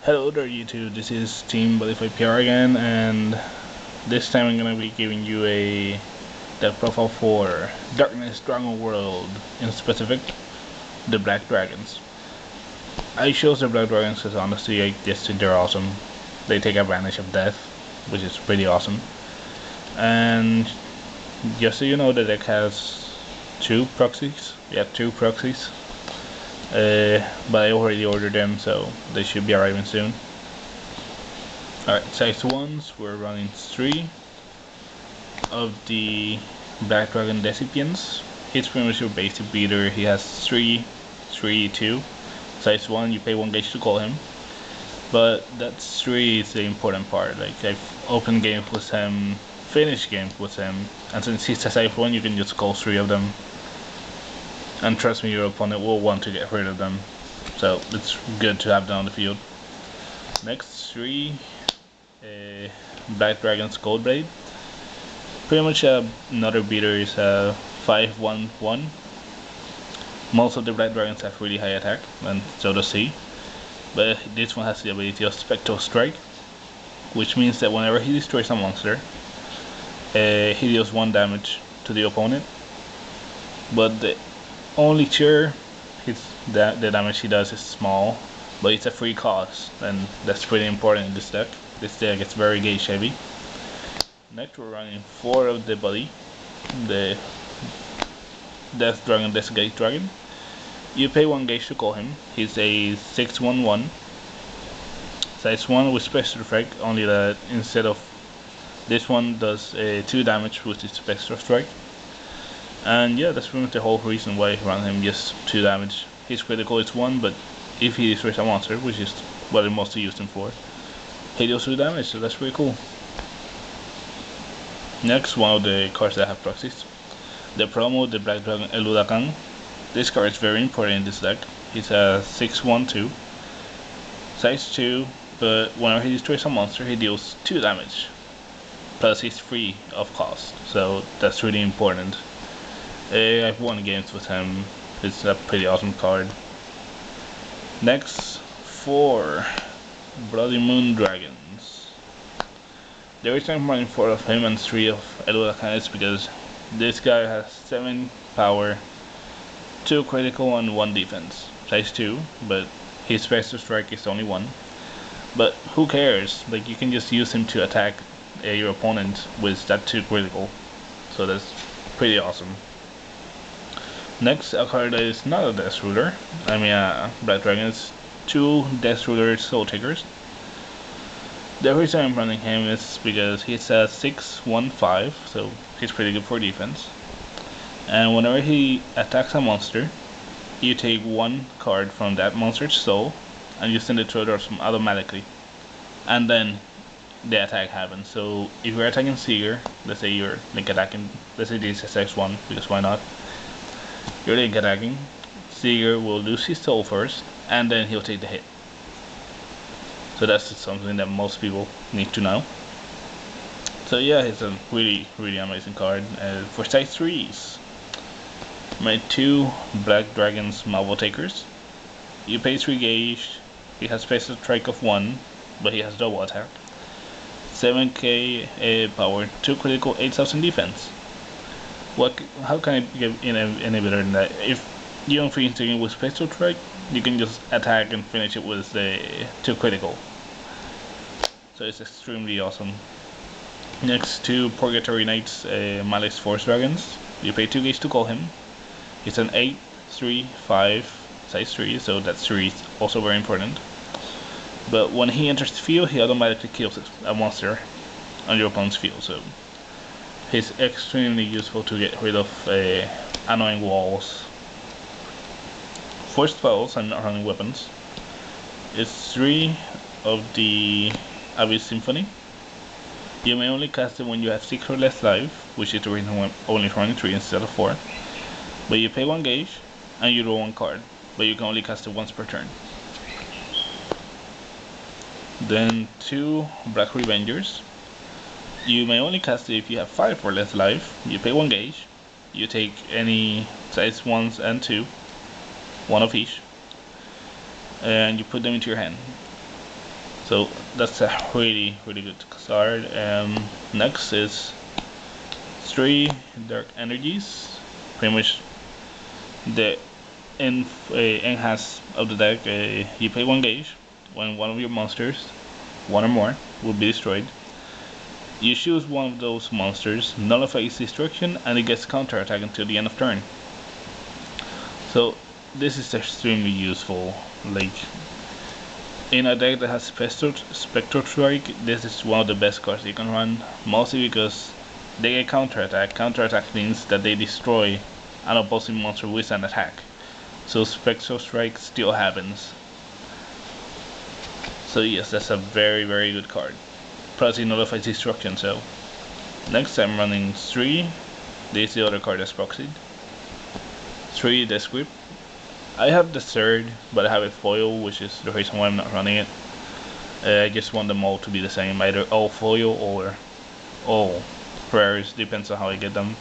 Hello there YouTube, this is Team Buddyfight PR again, and this time I'm gonna be giving you a deck profile for Darkness Dragon World, in specific, the Black Dragons. I chose the Black Dragons because honestly I just think they're awesome. They take advantage of death, which is pretty awesome. And just so you know, the deck has two proxies. Two proxies. But I already ordered them, so they should be arriving soon. Alright, size 1s, we're running 3 of the Black Dragon Decipiens. He's pretty much your basic beater. He has 3, 3, 2. Size 1, you pay 1 gauge to call him. But that 3 is the important part. Like, I've opened games with him, finished games with him, and since he's a size 1, you can just call 3 of them. And trust me, your opponent will want to get rid of them. So it's good to have them on the field. Next, 3 Black Dragon's Gold Blade. Pretty much another beater is a 5/1/1. Most of the Black Dragons have really high attack, and so does he. But this one has the ability of Spectral Strike, which means that whenever he destroys a monster, he deals 1 damage to the opponent. But the only cheer, the damage he does is small, but it's a free cost, and that's pretty important in this deck. This deck gets very gauge heavy. Next, we're running 4 of the Buddy, the Death Dragon, Deathgaze Dragon. You pay 1 gauge to call him. He's a 6/1/1, size 1 with special effect, only that instead of this one does 2 damage with its Spectral Strike. And yeah, that's pretty much the whole reason why I run him, just 2 damage. His critical is 1, but if he destroys a monster, which is what I mostly used him for, he deals 2 damage, so that's pretty cool. Next, one of the cards that have proxies. The promo, the Black Dragon Huracan. This card is very important in this deck. He's a 6/1/2, size 2, but whenever he destroys a monster, he deals 2 damage. Plus he's free of cost, so that's really important. I've won games with him. It's a pretty awesome card. Next, 4 Bloody Moon Dragons. The reason I'm running 4 of him and 3 of Huracan is because this guy has 7 power, 2 critical and 1 defense. Size 2, but his Spectral Strike is only 1. But who cares? Like, you can just use him to attack your opponent with that 2 critical. So that's pretty awesome. Next, a card that is not a Death Ruler. Black Dragon is 2 Death Ruler Soultakers. The reason I'm running him is because he's a 6/1/5, so he's pretty good for defense. And whenever he attacks a monster, you take 1 card from that monster's soul, and you send it to others automatically. And then the attack happens. So if you're attacking Seeger, let's say you're attacking, let's say this is X1, because why not? You're attacking, Seeger will lose his soul first, and then he'll take the hit. So that's something that most people need to know. So yeah, it's a really, really amazing card. For size 3s, my 2 Black Dragons Maveltakers. You pay 3 gauge, he has Spectral Strike of 1, but he has double attack. 7k power, 2 critical, 8000 defense. How can I get any better than that? If you don't finish the game with Spectral Strike, you can just attack and finish it with the 2 critical. So it's extremely awesome. Next, 2 Purgatory Knights, Malice Force Dragons. You pay 2 gauge to call him. It's an 8/3/5, size 3, so that 3 is also very important. But when he enters the field, he automatically kills a monster on your opponent's field, so he's extremely useful to get rid of annoying walls. For spells, I'm not running weapons. It's 3 of the Abyss Symphony. You may only cast it when you have 6 or less life, which is the reason why I'm only running 3 instead of 4. But you pay 1 gauge, and you draw 1 card, but you can only cast it once per turn. Then 2 Black Revengers. You may only cast it if you have 5 or less life. You pay 1 gauge, you take any size 1s and 2, 1 of each, and you put them into your hand. So that's a really good card. Next is 3 Dark Energies. Pretty much the enhance of the deck. You pay 1 gauge when one of your monsters, 1 or more, will be destroyed. You choose one of those monsters, nullify its destruction, and it gets counterattack until the end of turn. So this is extremely useful. Like in a deck that has Spectral Strike, this is one of the best cards you can run, mostly because they get counterattack. Counterattack means that they destroy an opposing monster with an attack. So Spectral Strike still happens. So yes, that's a very good card. Plus it nullifies destruction. So next I'm running 3. This is the other card that's proxied. 3 Death Grip. I have the third, but I have a foil, which is the reason why I'm not running it. I just want them all to be the same, either all foil or all rares, depends on how I get them.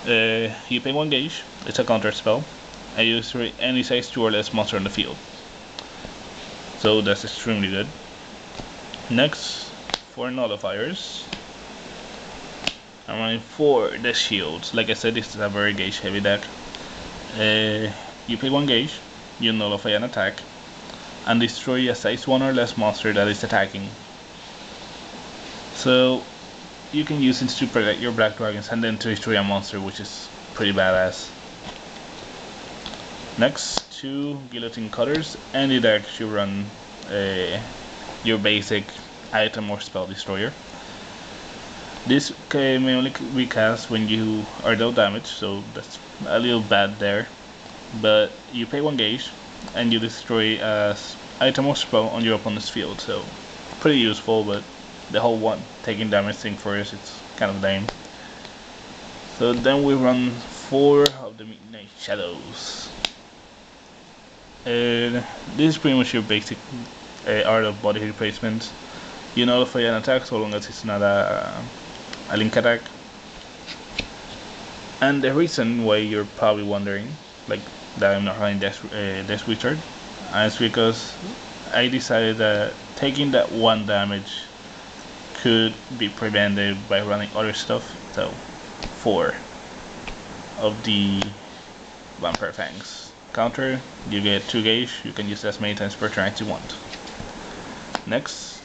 You pay 1 gauge, it's a counter spell, and you destroy any size 2 or less monster on the field. So that's extremely good. Next, for nullifiers, I'm running 4 Death Shields. Like I said, this is a very gauge heavy deck. You pay 1 gauge, you nullify an attack, and destroy a size 1 or less monster that is attacking. So you can use it to protect your black dragons and then to destroy a monster, which is pretty badass. Next, 2 Guillotine Cutters. Any deck should run your basic item or spell destroyer. This may only be cast when you are dealt damage, so that's a little bad there. But you pay 1 gauge and you destroy an item or spell on your opponent's field, so pretty useful, but the whole one taking damage thing first, it's kind of lame. So then we run 4 of the Midnight Shadows. This is pretty much your basic art of body replacement. You nullify an attack so long as it's not a link attack. And the reason why you're probably wondering, like, that I'm not running Death Wizard, is because I decided that taking that 1 damage could be prevented by running other stuff. So 4 of the Vampire Fangs. Counter, you get 2 gauge, you can use as many times per turn as you want. Next,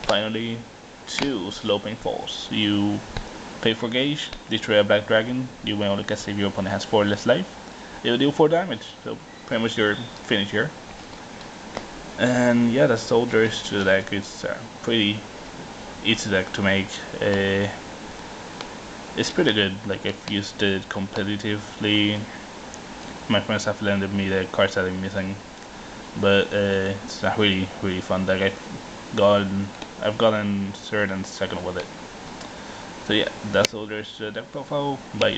finally, 2 Sloping Falls. You pay 4 gauge, destroy a black dragon, you may only cast if your opponent has 4 less life. It'll deal 4 damage, so pretty much your finish here. And yeah, that's all there is to the deck. It's a pretty easy deck to make. It's pretty good. Like, I've used it competitively. My friends have lended me the cards that I'm missing, but it's a really fun deck. I've gotten third and second with it. So yeah, that's all there is to the deck profile. Bye.